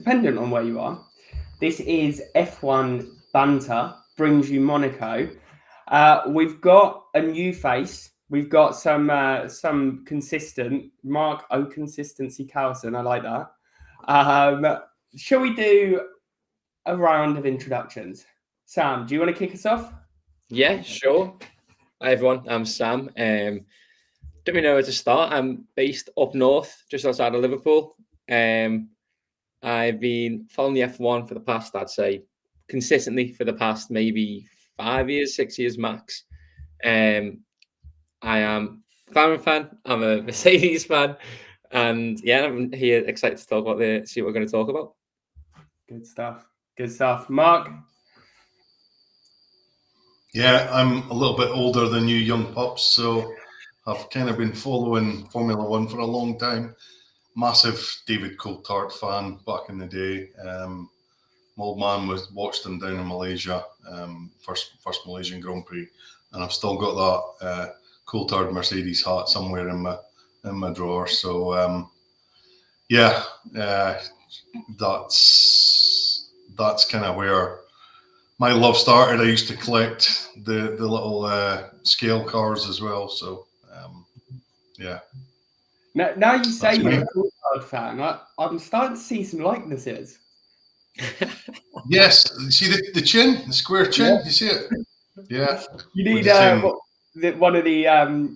dependent on where you are. This is F1 Banter, brings you Monaco. We've got a new face. We've got some consistent Mark O consistency Carlson. I like that. Shall we do a round of introductions? Sam, do you want to kick us off? Yeah, sure. Hi everyone, I'm Sam. Don't really know where to start. I'm based up north, just outside of Liverpool. I've been following the F1 for the past, I'd say, consistently for the past maybe 5 years, 6 years max. I am a McLaren fan. I'm a Mercedes fan, and yeah, I'm here excited to talk about see what we're going to talk about. Good stuff. Good stuff. Mark? Yeah, I'm a little bit older than you young pups, so I've kind of been following Formula One for a long time. Massive David Coulthard fan back in the day. My old man watched him down in Malaysia, first Malaysian Grand Prix, and I've still got that Coulthard Mercedes hat somewhere in my drawer. So that's kind of where my love started. I used to collect the little scale cars as well. So yeah. Now you say you're a Coulthard fan, I'm starting to see some likenesses. Yes, see the chin, the square chin. Yeah. You see it? Yeah. You need one of the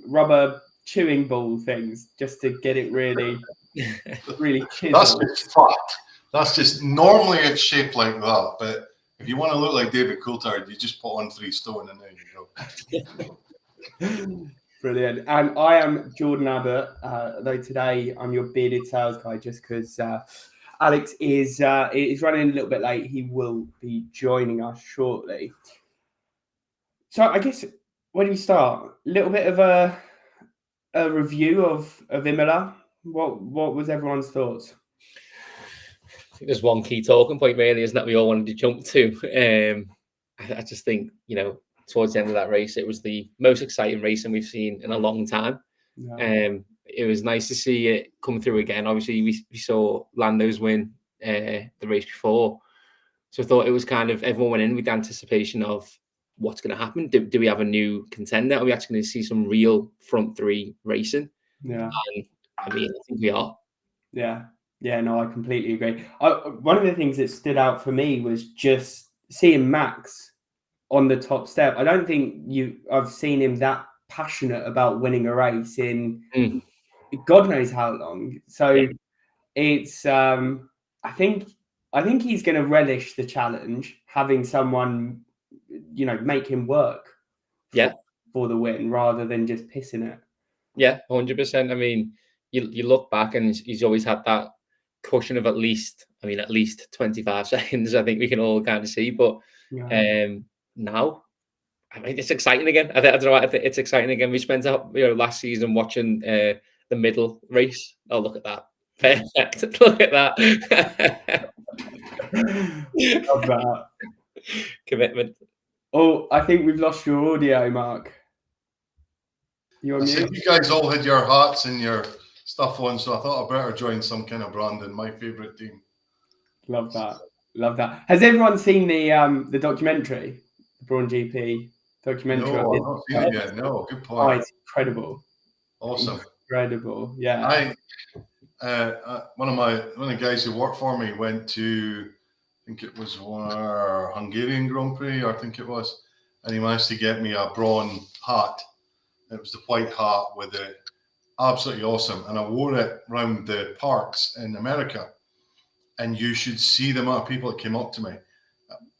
rubber chewing ball things just to get it really chiseled. That's just fat. That's just normally it's shaped like that, but if you want to look like David Coulthard, you just put on 3 stone and there you go. Brilliant. And I am Jordan Abbott, though today I'm your bearded sales guy just because Alex is running a little bit late. He will be joining us shortly. So I guess when you start, a little bit of a review of Imola. What was everyone's thoughts? I think there's one key talking point really, isn't that we all wanted to jump to. I just think, towards the end of that race, it was the most exciting racing we've seen in a long time. Yeah. It was nice to see it come through again. Obviously, we saw Lando's win the race before. So I thought it was kind of everyone went in with the anticipation of what's going to happen. Do we have a new contender? Are we actually going to see some real front three racing? Yeah. And, I think we are. Yeah. Yeah, no, I completely agree. One of the things that stood out for me was just seeing Max on the top step. I don't think I've seen him that passionate about winning a race in God knows how long. So it's I think he's going to relish the challenge, having someone make him work for the win rather than just pissing it. Yeah, 100%. I mean, you look back and he's always had that cushion of at least 25 seconds. I think we can all kind of see, but now, I mean, it's exciting again. I don't know. It's exciting again. We spent last season watching the middle race. Oh, look at that! Perfect. Look at that. Love that commitment. Oh, I think we've lost your audio, Mark. You guys all had your hats and your stuff on, so I thought I better join some kind of brand in my favourite team. Love that. Love that. Has everyone seen the documentary, the Brawn GP documentary? No, I've not seen it yet. No, good point. Oh, it's incredible. Awesome. Incredible. Yeah. One of the guys who worked for me went to, I think it was Hungarian Grand Prix, I think it was, and he managed to get me a Brawn hat. It was the white hat with it. Absolutely awesome. And I wore it around the parks in America. And you should see the amount of people that came up to me.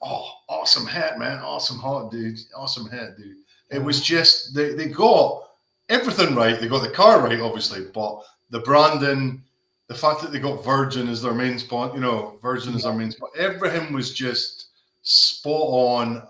Oh, awesome hat, man. Awesome hat, dude. Awesome hat, dude. It was just, they got everything right. They got the car right, obviously. But the branding, the fact that they got Virgin as their main spot, Virgin as their main spot. Everything was just spot on.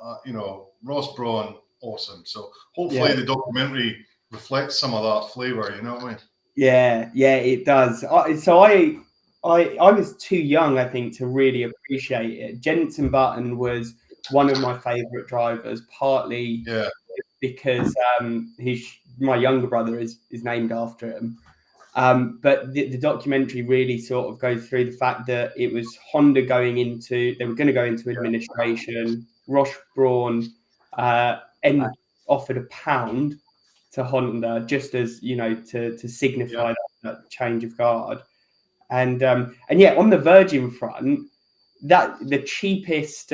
Ross Brawn, awesome. So hopefully the documentary reflects some of that flavour, you know what I mean? Yeah, it does. So I was too young, I think, to really appreciate it. Jenson Button was one of my favourite drivers, partly because my younger brother is named after him. But the documentary really sort of goes through the fact that it was Honda they were going to go into administration. Roche Brawn and offered £1 to Honda just as, to signify that change of guard. And yeah, on the Virgin front, that the cheapest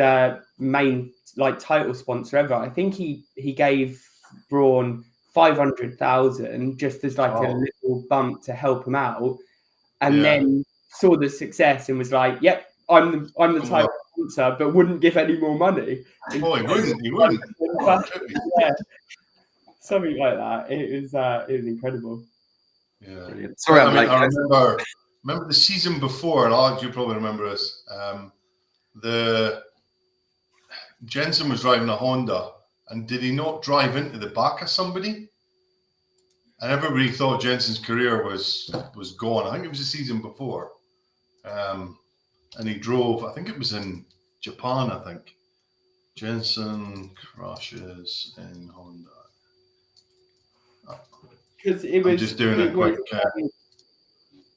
main title sponsor ever, I think he gave Brawn 500,000 just as a little bump to help him out, and then saw the success and was like, "Yep, I'm the title sponsor," but wouldn't give any more money. Oh, he wouldn't. Yeah, something like that. It was incredible. Yeah. Brilliant. Sorry, I remember the season before, and Alex, you probably remember this. The Jensen was driving a Honda, and did he not drive into the back of somebody? And everybody thought Jensen's career was gone. I think it was the season before. And he drove, I think it was in Japan, I think. Jensen crashes in Honda. Because it was I'm just doing it quick.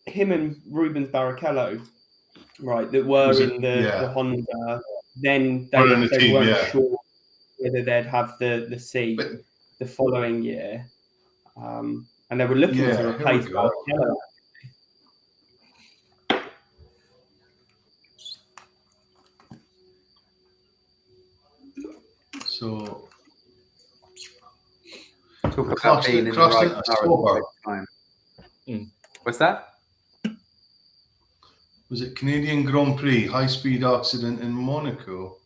Him and Rubens Barrichello, right, that were in the Honda. Then they weren't sure whether they'd have the seat the following year. And they were looking to replace Barrichello. So, talk about being in the right time. What's that? Was it Canadian Grand Prix high-speed accident in Monaco?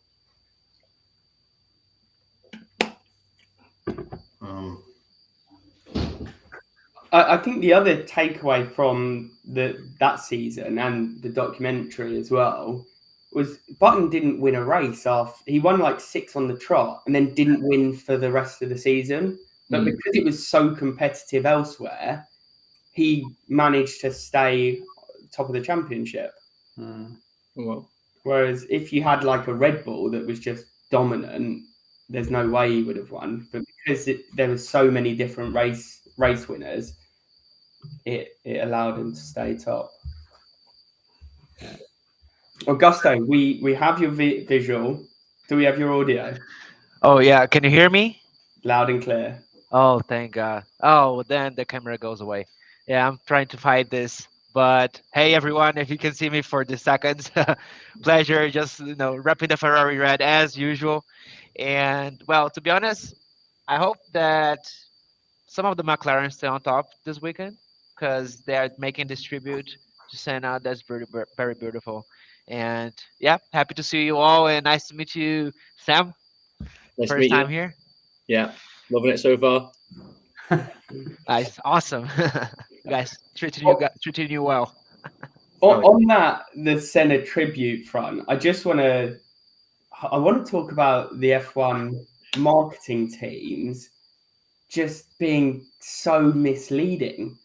I think the other takeaway from that season and the documentary as well was Button didn't win a race he won 6 on the trot and then didn't win for the rest of the season. But because it was so competitive elsewhere, he managed to stay top of the championship. Well, whereas if you had a Red Bull that was just dominant, there's no way he would have won. But because there were so many different race winners, it allowed him to stay top. Augusto, we have your visual. Do we have your audio? Oh yeah, can you hear me? Loud and clear. Oh, thank God. Oh, then the camera goes away. Yeah, I'm trying to fight this. But hey, everyone, if you can see me for the seconds, pleasure. Just repping the Ferrari red as usual. And well, to be honest, I hope that some of the McLarens stay on top this weekend because they are making this tribute to Senna. That's very, very beautiful. And yeah, happy to see you all and nice to meet you, Sam. Nice First time here. Yeah, loving it so far. Nice, awesome. Guys, treating you well. On the Senna tribute front, I want to talk about the F1 marketing teams just being so misleading.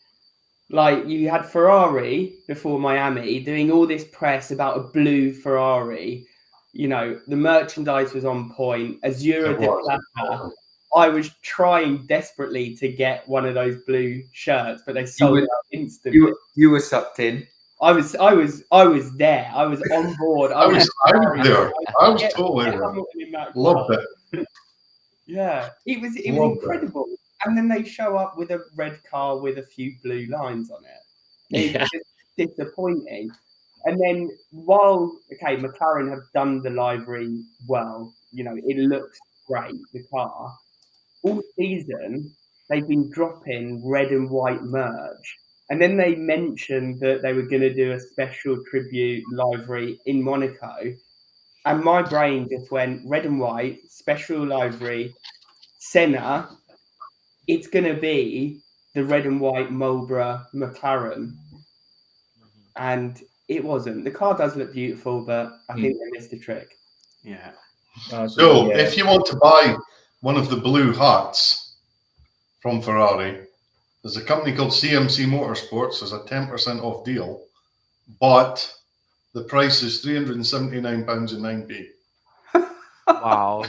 You had Ferrari before Miami doing all this press about a blue Ferrari. The merchandise was on point. Azura de Plata. I was trying desperately to get one of those blue shirts, but they sold out instantly. You were sucked in. I was there. I was on board. I was there. I was totally there. Loved it. Yeah, it was incredible. And then they show up with a red car with a few blue lines on it. It's just disappointing. And then McLaren have done the livery well. It looks great, the car. All season, they've been dropping red and white merch. And then they mentioned that they were going to do a special tribute livery in Monaco. And my brain just went red and white, special livery, Senna. It's going to be the red and white Marlboro McLaren. And it wasn't. The car does look beautiful, but I think they missed the trick. Yeah. So if you want to buy one of the blue hats from Ferrari, there's a company called CMC Motorsports. There's a 10% off deal, but the price is £379.09. Wow.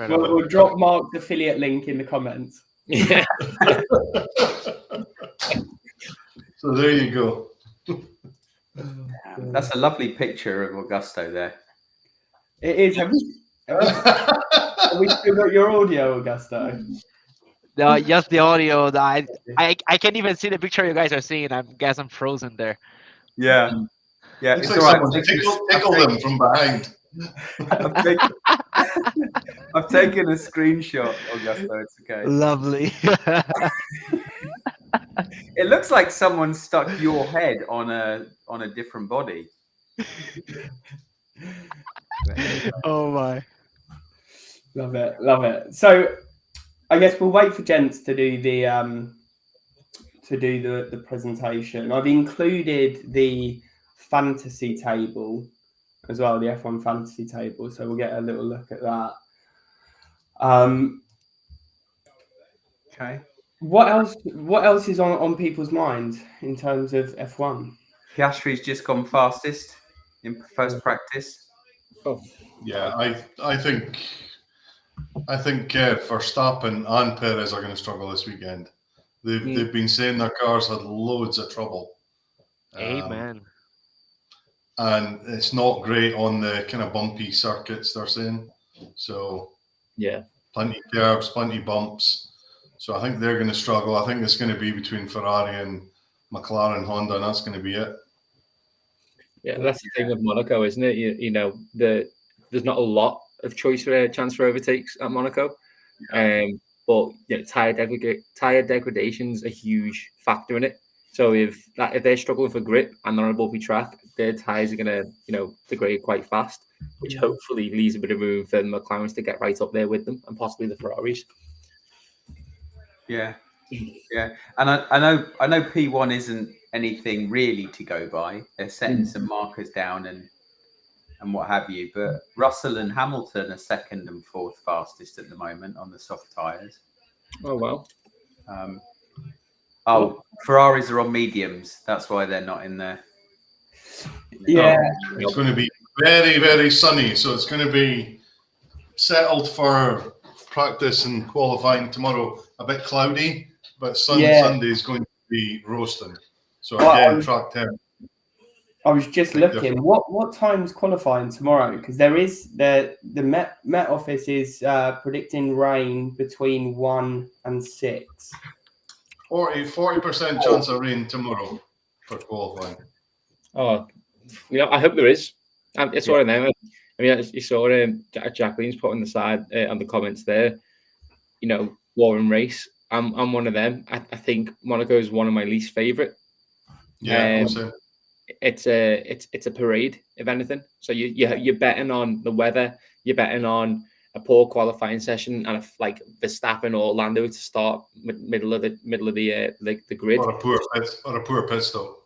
We'll drop Mark's affiliate link in the comments. Yeah. So there you go. That's a lovely picture of Augusto there. It is. Have we still got your audio, Augusto? No, just the audio. I can't even see the picture you guys are seeing. I guess I'm frozen there. Yeah. Yeah, Looks it's like all right. someone tickle them from behind. I've taken a screenshot, Augusto. It's okay. Lovely. It looks like someone stuck your head on a different body. Oh my. Love it, love it. So I guess we'll wait for gents to do the presentation. I've included the fantasy table as well, the F1 fantasy table. So we'll get a little look at that. Okay. What else is on people's minds in terms of F1? Piastri's just gone fastest in first practice. Oh. Yeah, I think Verstappen and Perez are going to struggle this weekend. They've been saying their cars had loads of trouble. Amen. And it's not great on the kind of bumpy circuits, they're saying. So yeah, plenty of curves, plenty of bumps. So I think they're going to struggle. I think it's going to be between Ferrari and McLaren, Honda, and that's going to be it. Yeah, that's the thing with Monaco, isn't it? You know, there's not a lot of chance for overtakes at Monaco. Yeah. But tire degradation is a huge factor in it. So if they're struggling for grip and they're on a bumpy track, their tires are going to degrade quite fast, which hopefully leaves a bit of room for the McLarens to get right up there with them and possibly the Ferraris. Yeah, yeah, and I know P1 isn't anything really to go by. They're setting some markers down and what have you. But Russell and Hamilton are second and fourth fastest at the moment on the soft tyres. Oh wow. Ferraris are on mediums. That's why they're not in there. Yeah, it's going to be very, very sunny, so it's going to be settled for practice and qualifying tomorrow. A bit cloudy, but Sunday is going to be roasting. So again, track 10. I was just looking. What time's qualifying tomorrow? Because there is the Met office is predicting rain between 1 and 6. 40% chance of rain tomorrow for qualifying. Oh, I hope there is. It's one of them. I mean, you saw Jacqueline's put on the side on the comments there. War and race. I'm one of them. I think Monaco is one of my least favourite. Yeah, it's a parade, if anything. So you're betting on the weather. You're betting on a poor qualifying session and like Verstappen or Lando to start middle of the grid. Or a poor pit stop.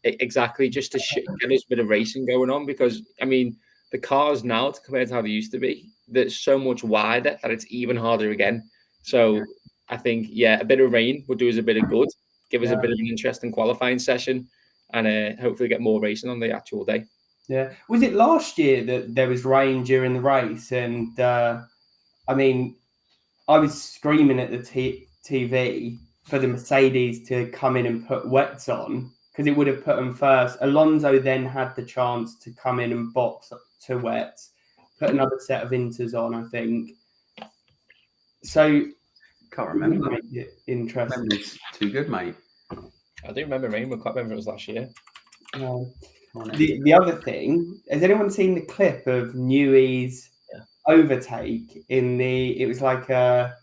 Exactly, just to get us a bit of racing going on, because I mean the cars now compared to how they used to be, they're so much wider that it's even harder again. So I think a bit of rain would do us a bit of good, give us a bit of an interesting qualifying session, and hopefully get more racing on the actual day. Yeah, was it last year that there was rain during the race? And I mean, I was screaming at the TV for the Mercedes to come in and put wets on, because it would have put them first. Alonso then had the chance to come in and box to wets, put another set of inters on, I think. So can't remember. Make it interesting. Memory's too good, mate. I do remember rain, but I can't remember if it was last year. The other thing, has anyone seen the clip of Newey's overtake in it was like a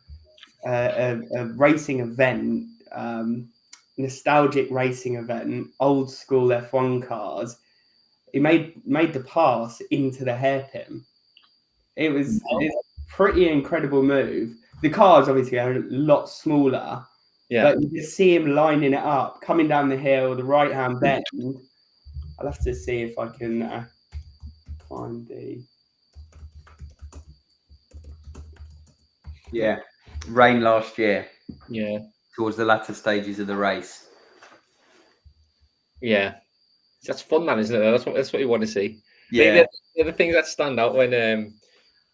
racing event, nostalgic racing event, old school F1 cars. He made the pass into the hairpin. It was a pretty incredible move. The cars obviously are a lot smaller, but you just see him lining it up, coming down the hill, the right-hand bend. I'll have to see if I can find the... Yeah, rain last year. Yeah. Towards the latter stages of the race. Yeah. That's fun, man, isn't it? That's what you want to see. Yeah. The things that stand out when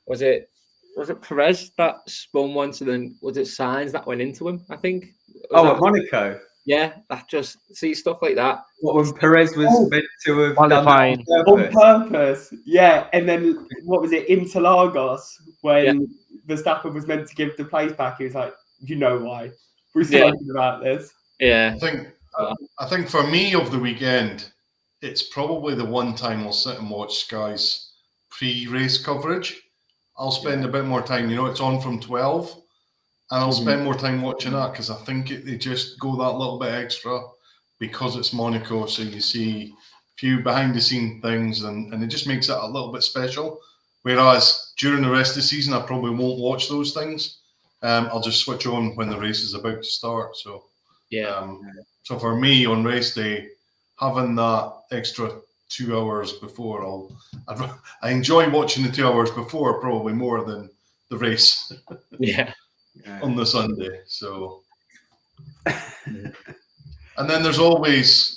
was it Perez that spun once, and then was it Sainz that went into him? I think. At Monaco. Yeah, that just see stuff like that. What when Perez was meant to have Qualifying. done that On on purpose? purpose. Yeah. And then what was it? Interlagos, when Verstappen was meant to give the place back, he was like, you know why? We've Yeah. spoken about this. Yeah, I think for me of the weekend, it's probably the one time I'll sit and watch Sky's pre-race coverage. I'll spend a bit more time. It's on from 12, and I'll spend more time watching that because I think they just go that little bit extra because it's Monaco. So you see a few behind-the-scene things, and it just makes it a little bit special. Whereas during the rest of the season, I probably won't watch those things. I'll just switch on when the race is about to start. So. So for me on race day, having that extra 2 hours before, I enjoy watching the 2 hours before probably more than the race on the Sunday. So, and then there's always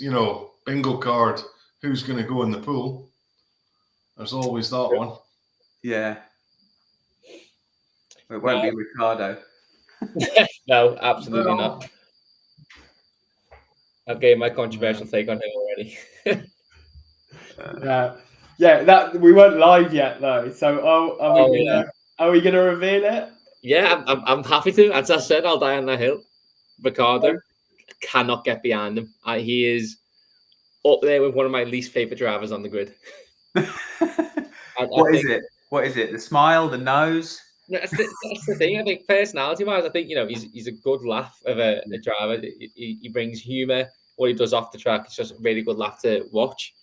bingo card. Who's going to go in the pool? There's always that one. Yeah. It won't be Ricardo. No, absolutely not. I've gave my controversial take on him already. That we weren't live yet though. So are we gonna reveal it? Yeah, I'm happy to. As I said, I'll die on the hill. Ricardo cannot get behind him. He is up there with one of my least favorite drivers on the grid. What is it? The smile, the nose. That's the thing. I think personality-wise, I think he's a good laugh of a driver. He brings humour. What he does off the track, it's just a really good laugh to watch.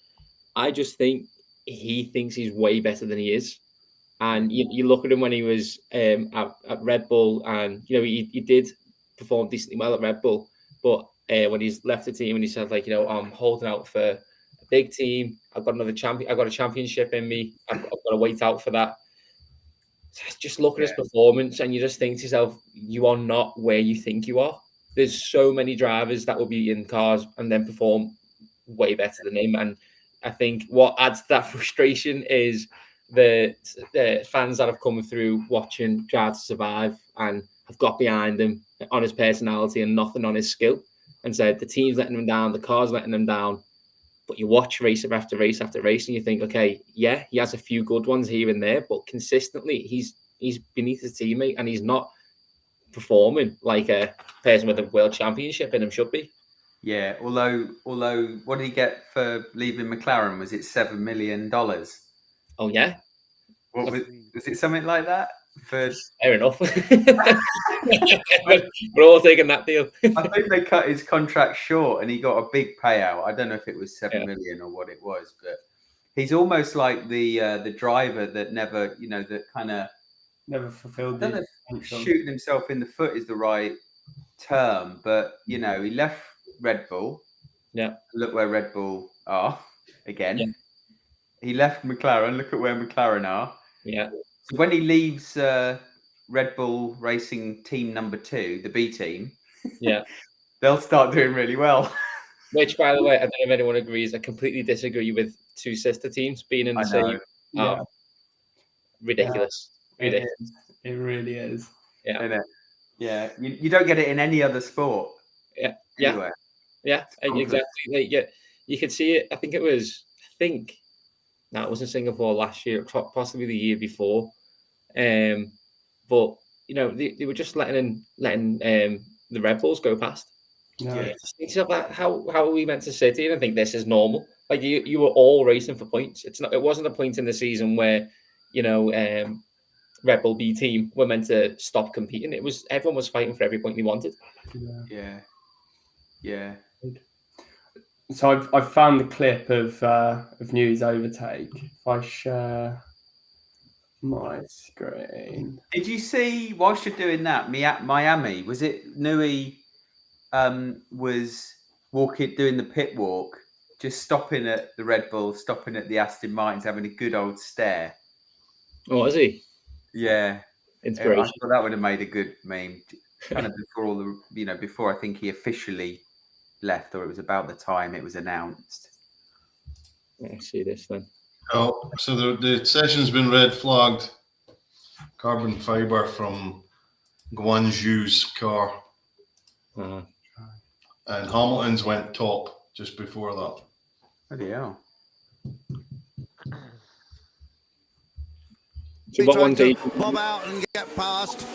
I just think he thinks he's way better than he is. And you look at him when he was at Red Bull, and he did perform decently well at Red Bull. But when he's left the team and he said I'm holding out for a big team. I've got another champion. I've got a championship in me. I've got to wait out for that. Just look at his performance and you just think to yourself, you are not where you think you are. There's so many drivers that will be in cars and then perform way better than him. And I think what adds to that frustration is the fans that have come through watching Drive to Survive and have got behind him on his personality and nothing on his skill and said the team's letting him down, the car's letting him down. But you watch race after race after race and you think, okay, yeah, he has a few good ones here and there, but consistently he's beneath his teammate and he's not performing like a person with a world championship in him should be. Yeah, although what did he get for leaving McLaren? Was it $7 million? Oh yeah. What was it something like that? Fair enough. We're all taking that deal. I think they cut his contract short and he got a big payout. I don't know if it was 7 million or what it was, but he's almost like the driver that never, that kind of never fulfilled. I don't know if shooting himself in the foot is the right term, but he left Red Bull. Yeah. Look where Red Bull are again. Yeah. He left McLaren. Look at where McLaren are. Yeah. So when he leaves Red Bull Racing Team number 2, the B team, they'll start doing really well. Which, by the way, I don't know if anyone agrees. I completely disagree with two sister teams being in the same. Ridiculous. Ridiculous. It really is. Yeah. Isn't it? Yeah. You don't get it in any other sport. Yeah. Anywhere. Yeah. Exactly. You could see it. I think it was. No, it wasn't Singapore last year, possibly the year before. But they were just letting the Red Bulls go past. No. Yeah. Think about how are we meant to sit here and think this is normal? Like you were all racing for points. It wasn't a point in the season where Red Bull B team were meant to stop competing. Everyone was fighting for every point they wanted. Yeah. So I've found the clip of Newey's overtake. If I share my screen. Did you see whilst you're doing that, Miami? Was it Newey was doing the pit walk, just stopping at the Red Bull, stopping at the Aston Martins, having a good old stare? Oh, is he? Yeah. Inspiration. I thought that would have made a good meme. Kind of before before I think he officially left, or it was about the time it was announced. Let's see this then. Oh, so the session's been red flagged. Carbon fiber from Guanju's car. and Hamilton's went top just before that. Bloody hell. So what one day? Bob out and get past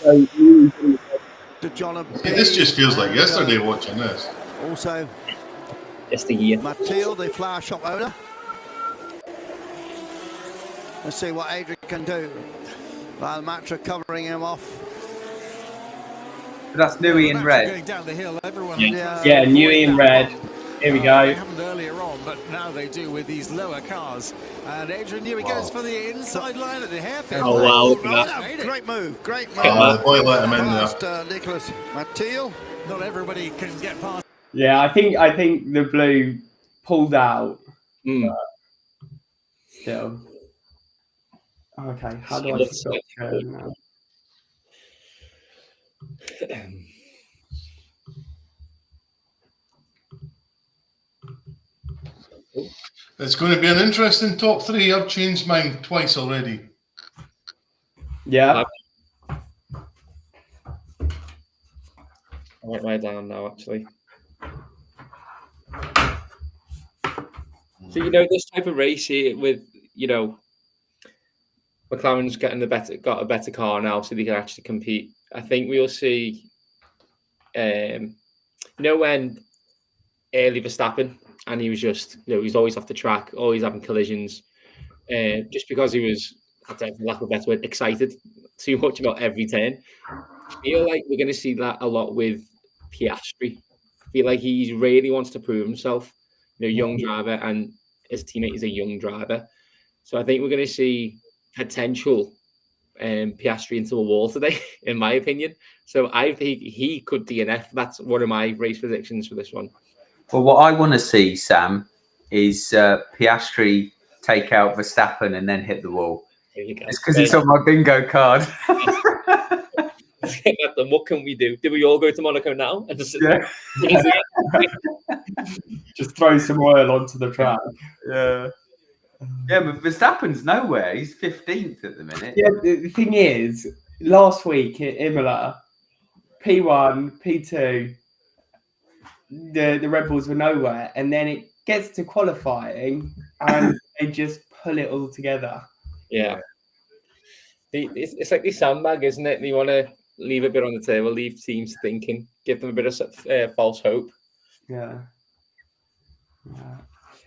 So, to John and See, this just feels like yesterday watching this. Also, Just a year. Matteo, the flower shop owner. Let's see what Adrian can do. Valmatra covering him off. That's Newey in red. Going down the hill, everyone. yeah, Newey in red. Here we They go. haven't earlier on, but now they do with these lower cars. And Adrian Newey goes for the inside line at the hairpin. Oh, wow, look at that. Oh, great move, great move. The boy let him in there. Past, Nicholas Matteo. Not everybody can get past. Yeah, I think the blue pulled out. Mm. Still. Okay, how do It I looks stop like- sharing now? It's going to be an interesting top three. I've changed mine twice already. Yeah. I went right down now, actually. So, this type of race here with, McLaren's got a better car now, so they can actually compete. I think we'll see, when early Verstappen, and he was just, he's always off the track, always having collisions, just because he was, for lack of a better word, excited too much about every turn. I feel like we're going to see that a lot with Piastri. I feel like he really wants to prove himself, young driver, and his teammate is a young driver. So I think we're going to see potential Piastri into a wall today, in my opinion. So I think he could DNF. That's one of my race predictions for this one. Well, what I want to see, Sam, is Piastri take out Verstappen and then hit the wall. There you go. It's because it's on my bingo card. Then what can we do? Do we all go to Monaco now? And just, Just throw some oil onto the track. Yeah, but Verstappen's nowhere. He's 15th at the minute. Yeah, the thing is, last week at Imola, P1, P2, the Red Bulls were nowhere, and then it gets to qualifying, and they just pull it all together. Yeah. It's like the sandbag, isn't it? You want to leave a bit on the table, leave teams thinking, give them a bit of false hope. Yeah.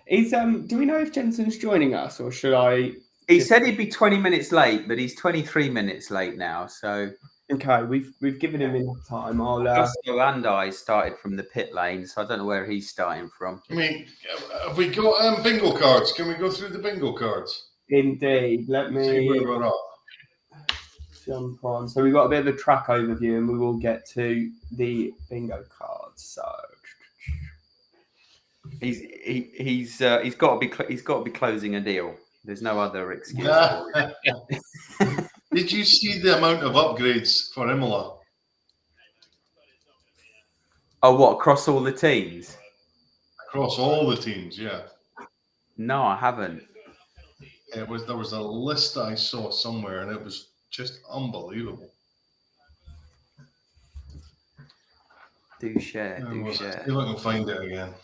Is do we know if Jensen's joining us, or should I? He said he'd be 20 minutes late, but he's 23 minutes late now. So Okay, we've given him enough time. I'll. Russell and I started from the pit lane, so I don't know where he's starting from. I mean, have we got bingo cards? Can we go through the bingo cards? Indeed. Let See where me we're at. jump on. So we've got a bit of a track overview, and we will get to the bingo cards. So He's got to be closing a deal. There's no other excuse. Did you see the amount of upgrades for Imola? Oh, what, across all the teams? Across all the teams, yeah. No, I haven't. There was a list that I saw somewhere, and it was just unbelievable. Do share. See if I can find it again.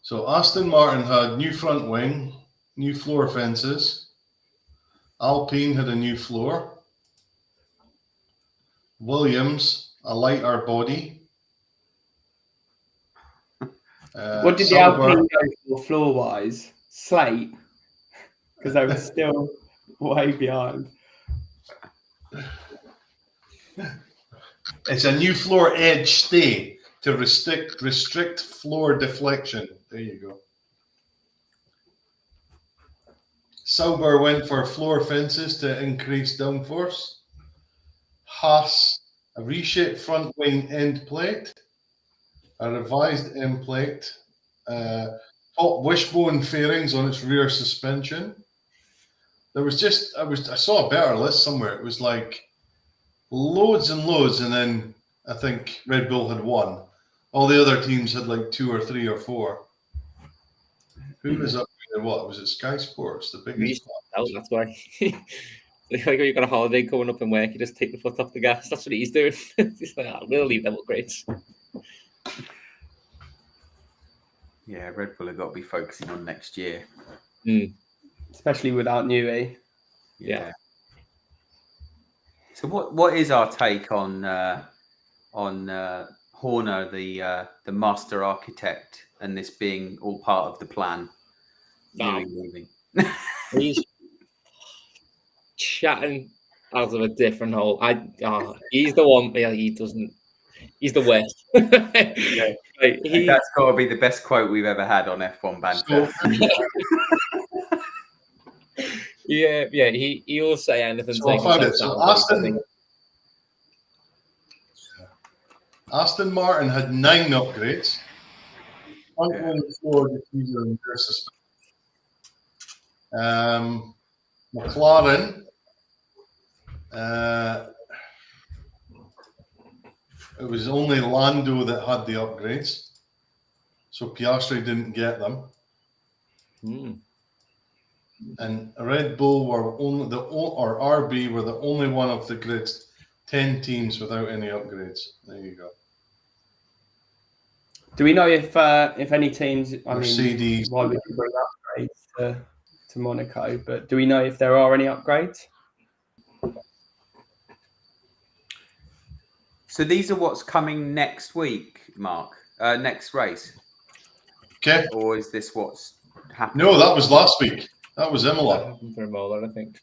So Aston Martin had new front wing, new floor fences. Alpine had a new floor. Williams, a lighter body. what did the Sauber- Alpine go for floor-wise? Slate, because they were still way behind. It's a new floor edge stay to restrict floor deflection. There you go. Sauber went for floor fences to increase downforce. Haas, a reshaped front wing end plate, a revised end plate, top wishbone fairings on its rear suspension. There was just, I saw a better list somewhere. It was like loads and loads, and then I think Red Bull had one. All the other teams had like 2 or 3 or 4. Who was up there? What was it? Sky Sports, the biggest. That's why. Like when you've got a holiday coming up and work, you just take the foot off the gas. That's what he's doing. He's like, we'll leave them upgrades. Yeah, Red Bull have got to be focusing on next year. Especially without Newey. Yeah. So what is our take on Horner, the master architect, and this being all part of the plan? Newey leaving. He's chatting out of a different hole. He's the one. Yeah, he doesn't. He's the worst. Yeah. Like, That's got to be the best quote we've ever had on F1 Banter. Yeah. He'll say anything. So I found it. So Aston Martin had 9 upgrades. McLaren. It was only Lando that had the upgrades, so Piastri didn't get them. And Red Bull were only or RB were the only one of the grid's 10 teams without any upgrades. There you go. Do we know if any teams? Mercedes. Why we can bring upgrades to Monaco, but do we know if there are any upgrades? So these are what's coming next week, Mark. Next race. Okay. Or is this what's happening? No, that was last week. That was Imola. For Imola, I think.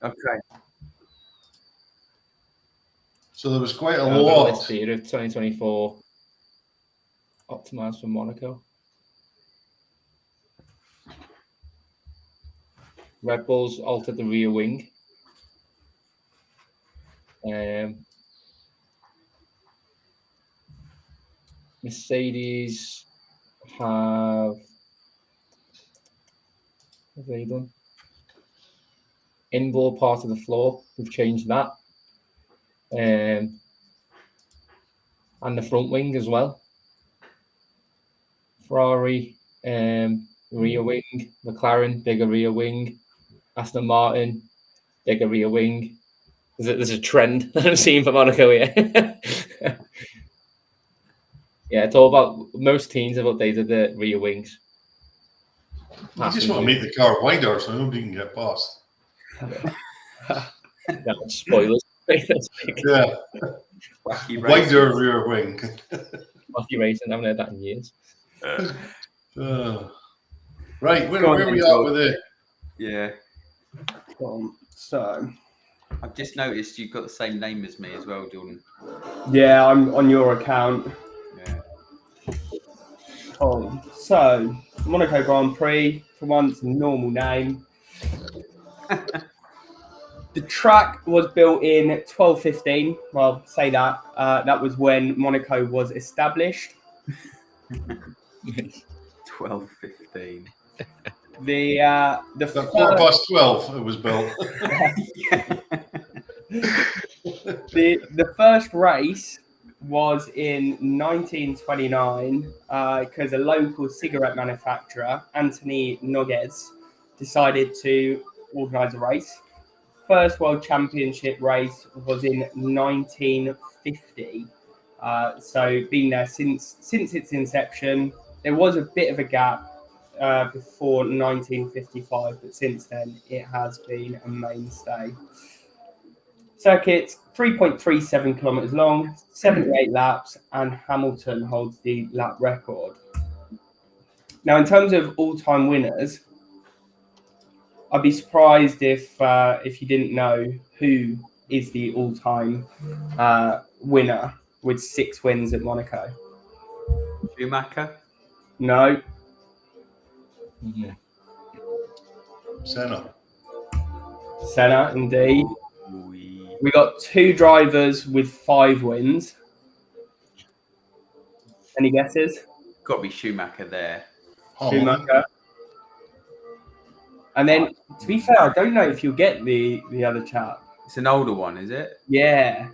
Okay. So there was quite a lot. This year of 2024 optimized for Monaco. Red Bulls altered the rear wing. Mercedes have what have they done? Inboard part of the floor. We've changed that. And the front wing as well. Ferrari, rear wing. McLaren, bigger rear wing. Aston Martin, bigger rear wing. There's a trend that I'm seeing for Monaco here. Yeah, it's all about most teams have updated the rear wings. You just want to make the car wider so nobody can get past. Spoilers. Yeah. Wider rear wing. Wacky racing, I haven't heard that in years. Right, where are we at with it? Yeah. So I've just noticed you've got the same name as me as well, Jordan. yeah, I'm on your account. Yeah. So Monaco Grand Prix, for once, a normal name. The track was built in 1215. Well, say that. That was when Monaco was established. 12:15. The At 12:15 it was built. the first race was in 1929 because a local cigarette manufacturer, Anthony Noguez, decided to organise a race. First World Championship race was in 1950. So been there since its inception. There was a bit of a gap before 1955, but since then it has been a mainstay. Circuit's 3.37 kilometers long, 78 laps, and Hamilton holds the lap record. Now, in terms of all-time winners, I'd be surprised if you didn't know who is the all-time winner with 6 wins at Monaco. Schumacher? No. Senna, Indeed. We got 2 drivers with 5 wins. Any guesses? Got to be Schumacher there. Schumacher. And then, to be fair, I don't know if you'll get the other chap. It's an older one, is it? Yeah.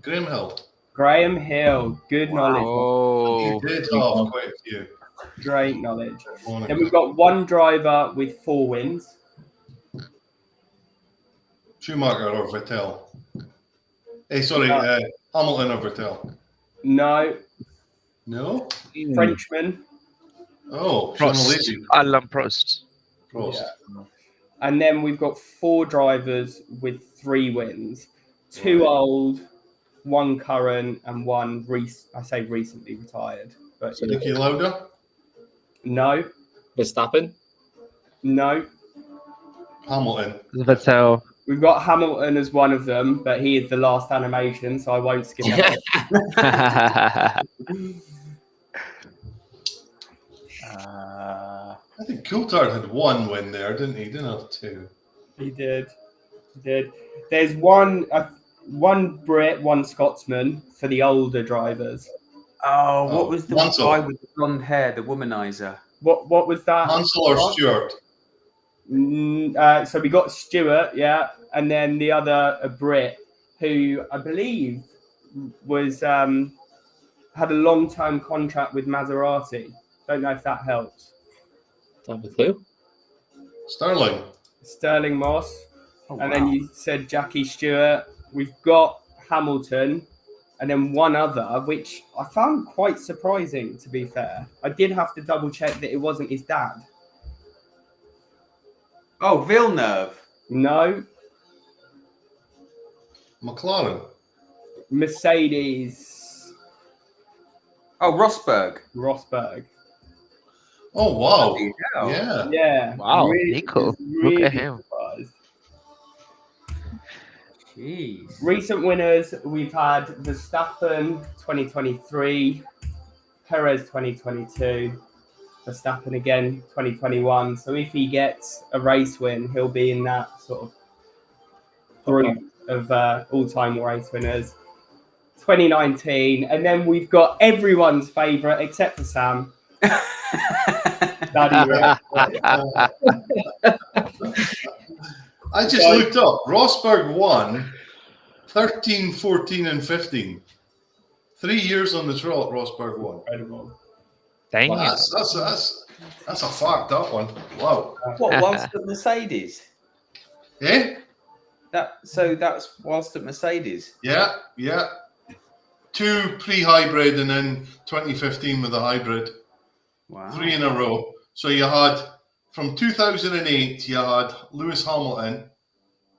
Graham Hill. Graham Hill. Good knowledge. Oh, You did have quite a few. Great knowledge. Then we've got 1 driver with 4 wins. Schumacher or Vettel? Sorry, Hamilton or Vettel? No. No? Frenchman. Oh, Prost. Jean Alain Prost. Prost. Yeah. And then we've got 4 drivers with 3 wins. 2 Right. old, 1 current, and 1 recently retired. But So Niki Lauda? no, Verstappen. no. Hamilton. Vettel. We've got Hamilton as one of them, but he is the last animation, so I won't skip that. I think Coulthard had 1 win there, didn't he? He didn't have 2. He did. There's one Brit, 1 Scotsman for the older drivers. Oh, what was the Mansell. guy with the blonde hair, the womanizer? What was that? Mansell or Stewart? So we got Stewart, yeah, and then the other a Brit who I believe was had a long-term contract with Maserati. Don't know if that helps. Don't have a clue. Sterling Moss, Oh, and wow. then you said Jackie Stewart. We've got Hamilton, and then one other, which I found quite surprising, to be fair. I did have to double-check that it wasn't his dad. Oh, Villeneuve. No, McLaren. Mercedes Oh, Rosberg. Rosberg. Oh, wow. Bloody hell. Yeah. Yeah. Wow, Nico. Look at him. Surprised. Jeez. Recent winners, we've had Verstappen 2023, Perez 2022, Verstappen again 2021. So if he gets a race win, he'll be in that sort of group of all-time race winners. 2019, and then we've got everyone's favourite except for Sam. Daddy Rick. I just looked up. Rosberg won 13, 14, and 15. 3 years on the trot, Rosberg won. Incredible. Dang Well, it. that's a fact, that one. Wow. What, whilst at Mercedes? Eh? So that's whilst at Mercedes. Yeah. 2 pre-hybrid and then 2015 with a hybrid. Wow. 3 in a row. So you had, from 2008, you had Lewis Hamilton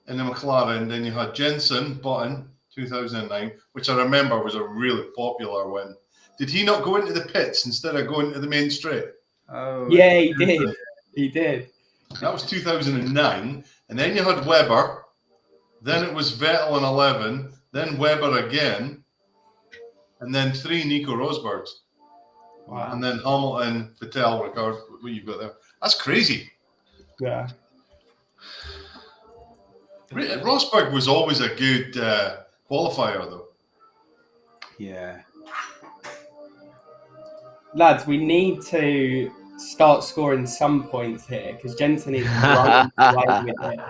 in the McLaren. Then you had Jenson Button, 2009, which I remember was a really popular win. Did he not go into the pits instead of going to the main straight? Oh, Yeah, he did. He did. That was 2009. And then you had Webber. Then it was Vettel in 11. Then Webber again. And then 3 Nico Rosbergs. Wow. And then Hamilton, Vettel, Ricard, what you've got there. That's crazy. Yeah. Rosberg was always a good qualifier, though. Yeah. Lads, we need to start scoring some points here because Jensen is running away with it.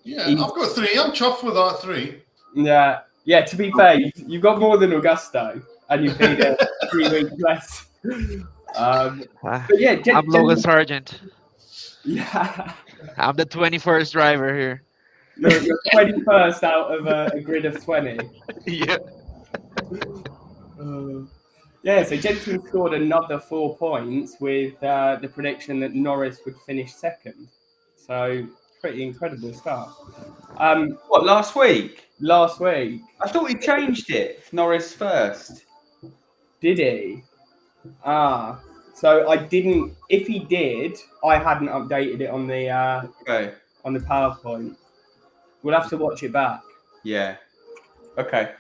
Yeah, I've got 3. I'm chuffed with that 3. Yeah. To be fair, you've got more than Augusto, and you've been 3 weeks less. But yeah, I'm Logan Sargent. Yeah. I'm the 21st driver here. You're 21st out of a grid of 20. Yeah. Yeah, so Jensen scored another 4 points with the prediction that Norris would finish second. So pretty incredible stuff. What, last week? Last week, I thought he changed it. Norris first. did he? So I didn't. If he did, I hadn't updated it on the Okay. on the PowerPoint. We'll have to watch it back. Yeah. Okay.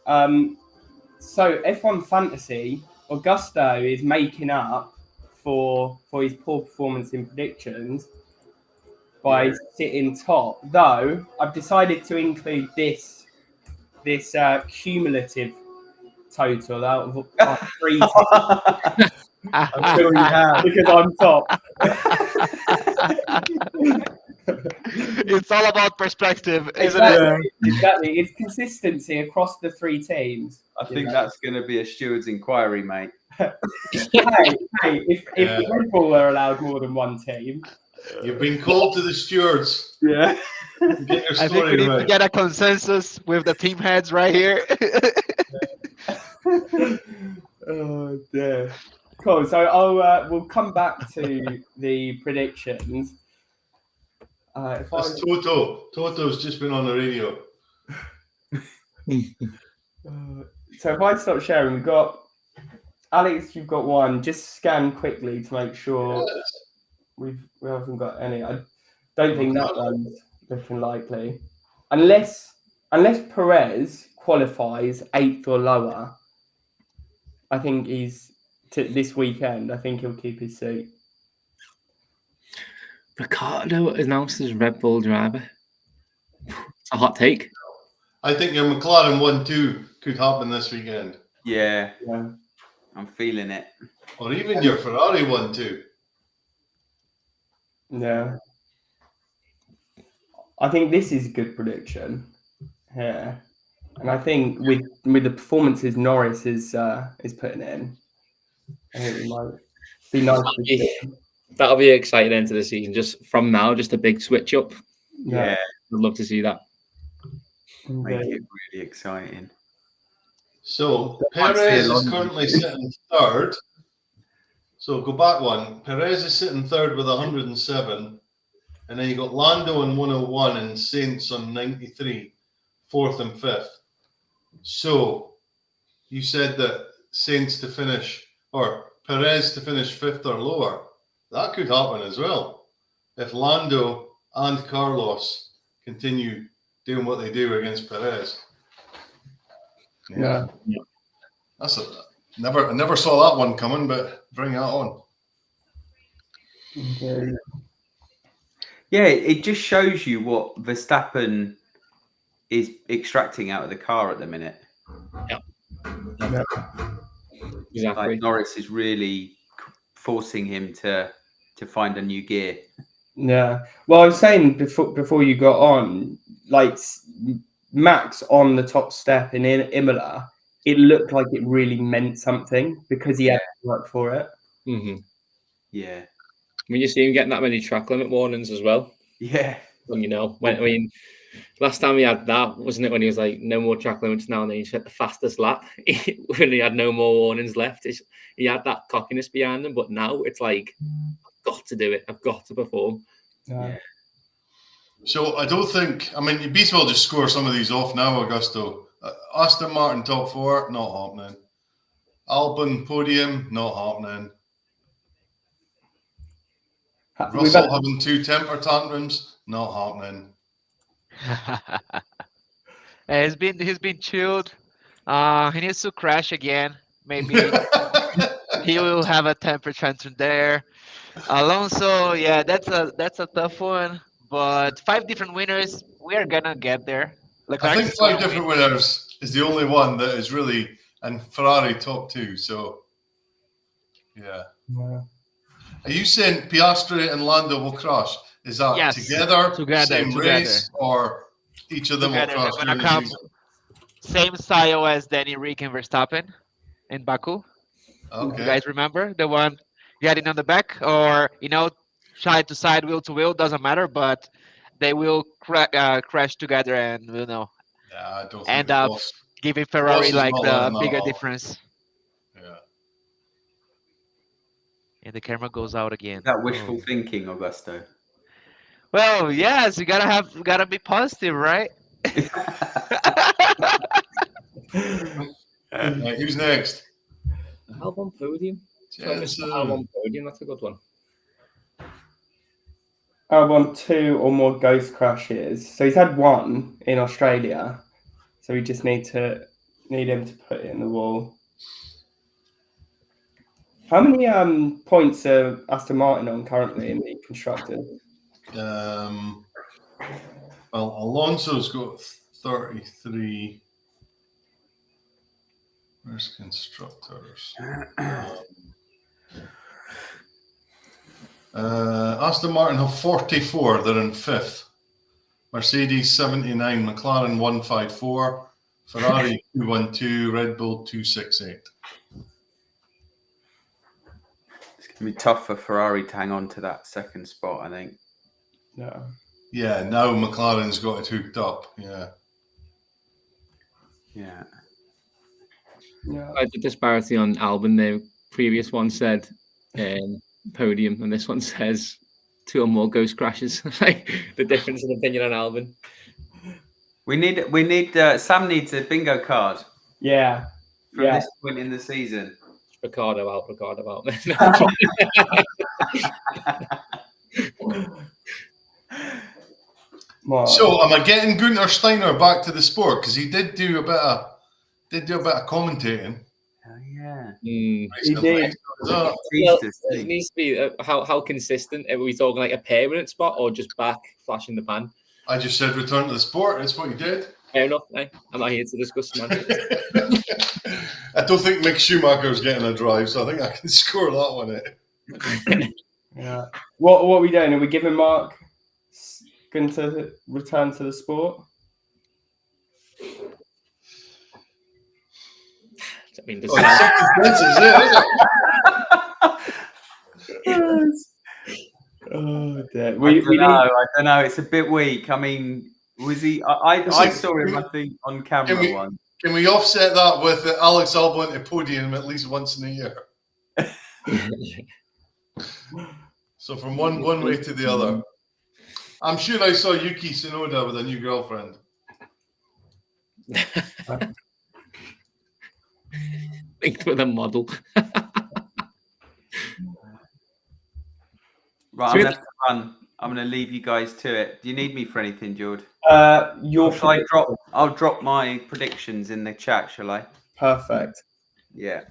So F1 Fantasy, Augusto is making up for his poor performance in predictions by sitting top. Though I've decided to include this cumulative total out of 3 teams. I'm sure you have. Because I'm top. It's all about perspective, isn't Exactly. It's consistency across the 3 teams. I think that's going to be a steward's inquiry, mate. Hey, if Red Bull were allowed more than 1 team, You've been called to the stewards. Yeah. Get your I think we story need to right. get a consensus with the team heads right here. Oh dear. Cool. So we'll come back to the predictions. If I, That's Toto. Toto's just been on the radio. so if I stop sharing, we've got Alex. You've got one. Just scan quickly to make sure Yes. we haven't got any. I don't think that one's looking likely, unless Perez qualifies 8th or lower. I think he's this weekend. I think he'll keep his seat. Ricardo announced as Red Bull driver. It's a hot take. I think your McLaren 1-2 could happen this weekend. Yeah, Yeah. I'm feeling it. Or even your Ferrari 1-2. Yeah. I think this is a good prediction. Yeah. And I think with the performances Norris is putting in, I think it might be nice to see. That'll be an exciting end to the season. Just from now, just a big switch up. Yeah, I'd love to see that. make it really exciting. So Might see a Perez lot is of currently them. sitting third. So go back one. Perez is sitting third with 107. And then you got Lando on 101 and Saints on 93, fourth and fifth. So you said that Saints to finish, or Perez to finish fifth or lower. That could happen as well. If Lando and Carlos continue doing what they do against Perez. Yeah. That's I never saw that one coming, but bring that on. Okay. Yeah, it just shows you what Verstappen is extracting out of the car at the minute. Exactly. Like Norris is really forcing him to find a new gear. Yeah. Well, I was saying before you got on, like Max on the top step in Imola, it looked like it really meant something because he had to work for it. Mm-hmm. Yeah. When you see him getting that many track limit warnings as well, Yeah. when last time he had that, wasn't it, when he was like, no more track limits now, and then he hit the fastest lap when he had no more warnings left. He had that cockiness behind him, but now it's like, I've got to do it. I've got to perform. Yeah. So I don't think, you beat well just score some of these off now, Augusto. Aston Martin top four, not happening. Albon podium, not happening. Russell having 2 temper tantrums, not happening. He's been chilled. He needs to crash again. Maybe he will have a temper tantrum there. Alonso, yeah, that's a tough one. But 5 different winners, we are gonna get there. I think 5 different winners is the only one that is really, and Ferrari top 2. So, yeah. Are you saying Piastri and Lando will crash? Is that Yes, together, same together. race, or each of them Together, will they're crash? gonna during the come season? same style as Danny Rick and Verstappen in Baku. Okay. You guys remember the one getting on the back, or side to side, wheel to wheel, doesn't matter, but they will crash together and Yeah, I don't think end up giving Ferrari is like not the letting that bigger off. difference. Yeah. And the camera goes out again. Is that wishful thinking, Augusto? Well, yes, you gotta be positive, right? Right, who's next? Albon podium. Albon podium, that's a good one. Albon 2 or more ghost crashes. So he's had 1 in Australia. So we just need him to put it in the wall. How many points are Aston Martin on currently in the constructors? Well, Alonso's got 33. Where's constructors? Aston Martin have 44. They're in 5th. Mercedes 79. McLaren 154. Ferrari 212. Red Bull 268. It'd be tough for Ferrari to hang on to that second spot, I think. No. Yeah, now McLaren's got it hooked up. Yeah. Yeah. Yeah. The disparity on Albon, the previous one said podium, and this one says 2 or more ghost crashes. Like the difference in opinion on Albon. We need Sam needs a bingo card Yeah. from this point in the season. Ricardo out. Well, So, am I getting Gunter Steiner back to the sport? Because he did do a bit of commentating. Oh yeah. Recently. did. So, It needs to be how consistent. Are we talking like a permanent spot or just back flashing the pan? I just said return to the sport. That's what he did. Fair enough. I'm not here to discuss semantics. I don't think Mick Schumacher's getting a drive, so I think I can score that one in. Yeah. What are we doing? Are we giving Mark going to return to the sport? I mean, Oh, dear. I don't know. It's a bit weak. I mean, was he? I saw him, I think, on camera once. Can we offset that with Alex Albon to podium at least once in a year? So from one way to the other. I'm sure I saw Yuki Tsunoda with a new girlfriend. Linked with a model. Right, I'm going to run. I'm going to leave you guys to it. Do you need me for anything, George? I'll drop my predictions in the chat, shall I? Perfect. Yeah.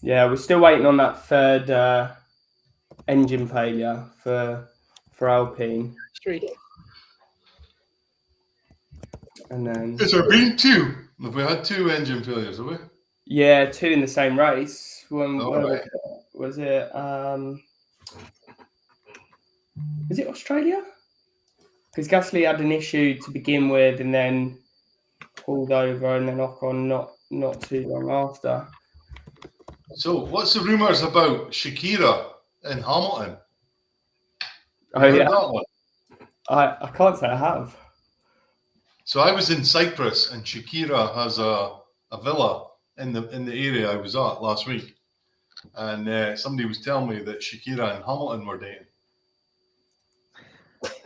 Yeah, we're still waiting on that third engine failure for Alpine. And then Has there been 2? Have we had 2 engine failures, have we? Yeah, 2 in the same race. One Right. was it Australia? Because Gasly had an issue to begin with and then pulled over, and then Ocon not too long after. So what's the rumours about Shakira and Hamilton? Oh Heard yeah, that one? I can't say I have. So I was in Cyprus, and Shakira has a villa in the area I was at last week, and somebody was telling me that Shakira and Hamilton were dating.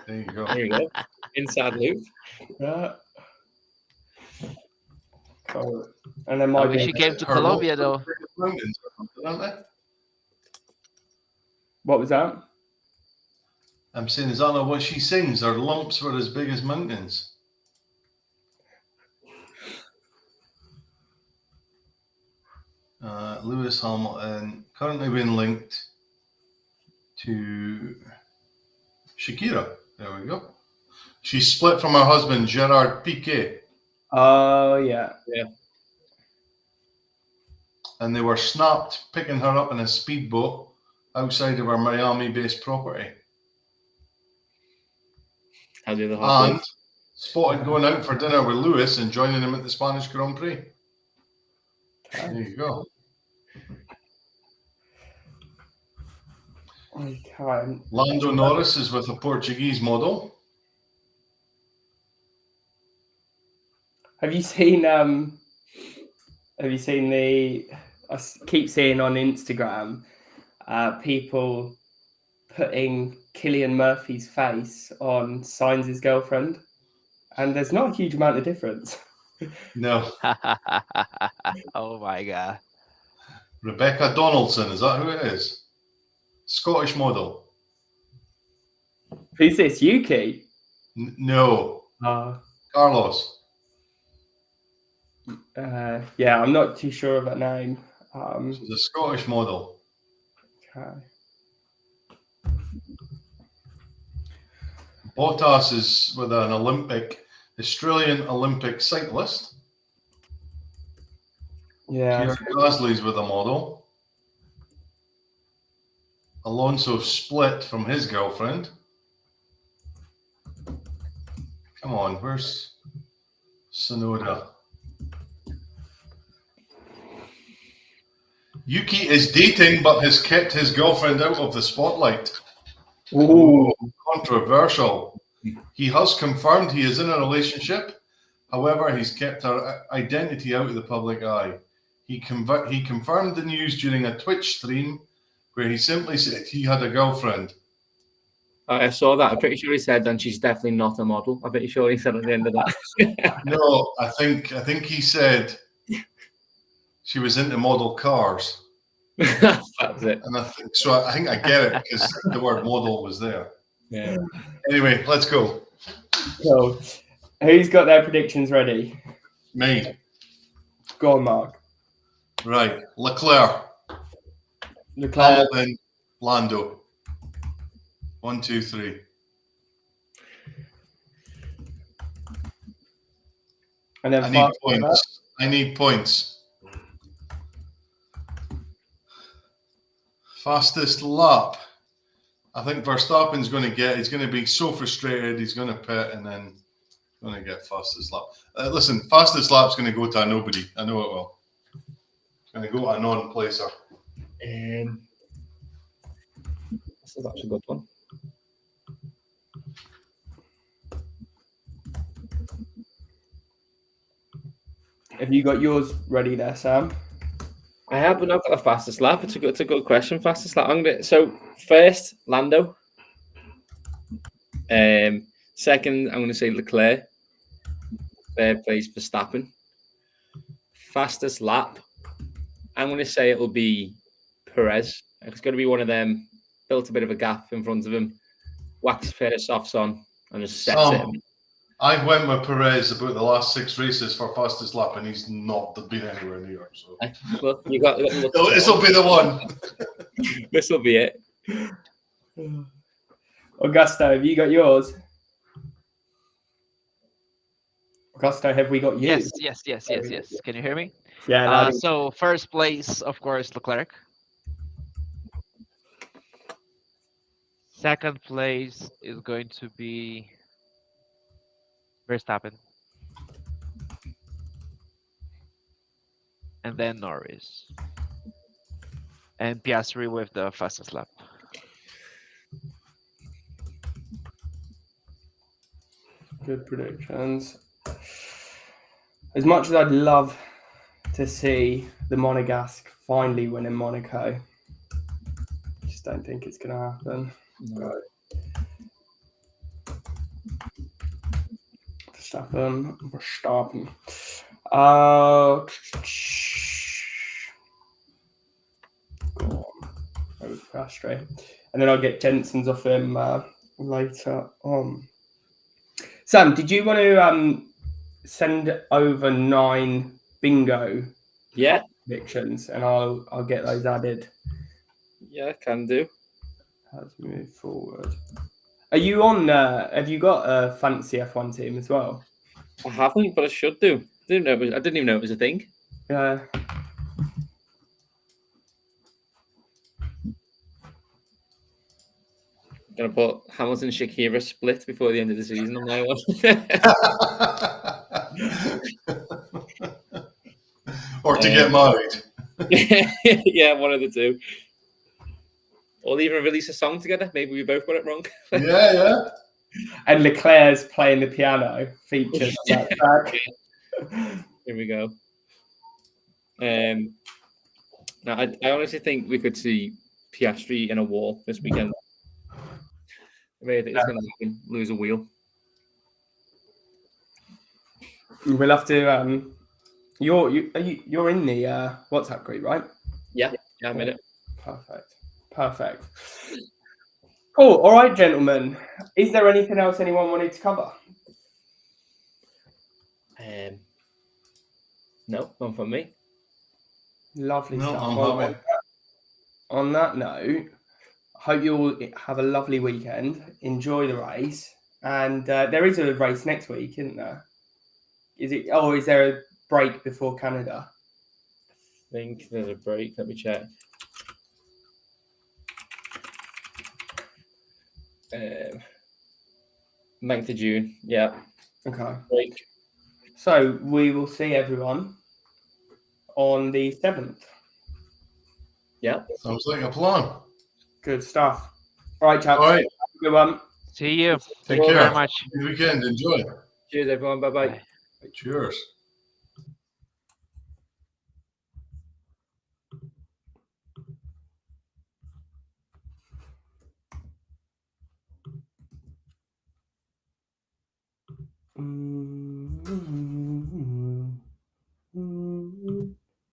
There you go. There you go. Inside loop. Yeah. Cool. And then I wish he came to Colombia though. Mountains, aren't they? What was that? I'm saying, is that not what she sings? Her lumps were as big as mountains. Lewis Hamilton currently being linked to Shakira. There we go. She split from her husband, Gerard Piqué. Oh yeah. Yeah. And they were snapped picking her up in a speedboat outside of her Miami-based property. How do the And spotted going out for dinner with Lewis and joining him at the Spanish Grand Prix. There you go. Okay. Lando Norris is with a Portuguese model. Have you seen the? I keep seeing on Instagram people putting Cillian Murphy's face on Sainz's girlfriend, and there's not a huge amount of difference. No. Oh my god. Rebecca Donaldson, is that who it is? Scottish model. Who's this? Yuki? No. Carlos. Yeah, I'm not too sure of that name. She's a Scottish model. Okay. Bottas is with an Australian Olympic cyclist. Yeah. Pierre Gasly's with a model. Alonso split from his girlfriend. Come on, where's Tsunoda? Yuki is dating, but has kept his girlfriend out of the spotlight. Ooh. Controversial. He has confirmed he is in a relationship. However, he's kept her identity out of the public eye. He confirmed the news during a Twitch stream where he simply said he had a girlfriend. I saw that. I'm pretty sure he said, and she's definitely not a model. I'm pretty sure he said at the end of that. No, I think he said she was into model cars. That's it. And I think I get it because the word model was there. Yeah. Anyway, let's go. Cool. Who's got their predictions ready? Me. Go on, Mark. Right. Leclerc. Hamilton. Lando. 1, 2, 3. And then I need points. I need points. Fastest lap. I think Verstappen's going to get. He's going to be so frustrated. He's going to pit and then going to get fastest lap. Listen, fastest lap's going to go to a nobody. I know it will. It's going to go to a non-placer. This is actually a good one. Have you got yours ready there, Sam? I have, but not got the fastest lap. It's a good question. Fastest lap. So first, Lando. Second, I'm going to say Leclerc. Third place, Verstappen. Fastest lap. I'm going to say it will be Perez. It's going to be one of them. Built a bit of a gap in front of him. Whacks a pair of softs on and just sets it. I went with Perez about the last 6 races for fastest lap, and he's not been anywhere near. So. Well, you got this will be the one. This will be it. Augusto, have you got yours? Augusto, have we got you? Yes. Can you hear me? Yeah. So first place, of course, Leclerc. Second place is going to be Verstappen. And then Norris. And Piastri with the fastest lap. Good predictions. As much as I'd love to see the Monegasque finally win in Monaco, I just don't think it's going to happen. No. Verstappen. Go on. Over Piastri. And then I'll get Jensen's off him later on. Sam, did you want to send over 9 bingo predictions, and I'll get those added? Yeah, can do. Let's move forward. Are you on? Have you got a fancy F1 team as well? I haven't, but I should do. I didn't even know it was a thing. Yeah. Gonna put Hamilton Shakira split before the end of the season on my one. Or to get married. Yeah, one of the two. Or even release a song together. Maybe we both got it wrong. Yeah. And Leclerc's playing the piano featured. Here we go. Now, I honestly think we could see Piastri in a wall this weekend. I really think it's going to happen. Lose a wheel. We'll have to. You're in the WhatsApp group, right? Yeah, I'm in it. Perfect. Cool. All right, gentlemen. Is there anything else anyone wanted to cover? No, none from me. Lovely No, stuff. I'm Well, happy. on that note, I hope you all have a lovely weekend. Enjoy the race. And there is a race next week, isn't there? Is there a break before Canada? I think there's a break. Let me check. 9th of June. Yeah. Okay. Break. So we will see everyone on the 7th. Yeah. Sounds like a plan. Good stuff. All right, chaps. All right. Good one. See you. Take Thank you care. very much. Good weekend. Enjoy. Cheers, everyone. Bye-bye. Bye. Cheers. Mm.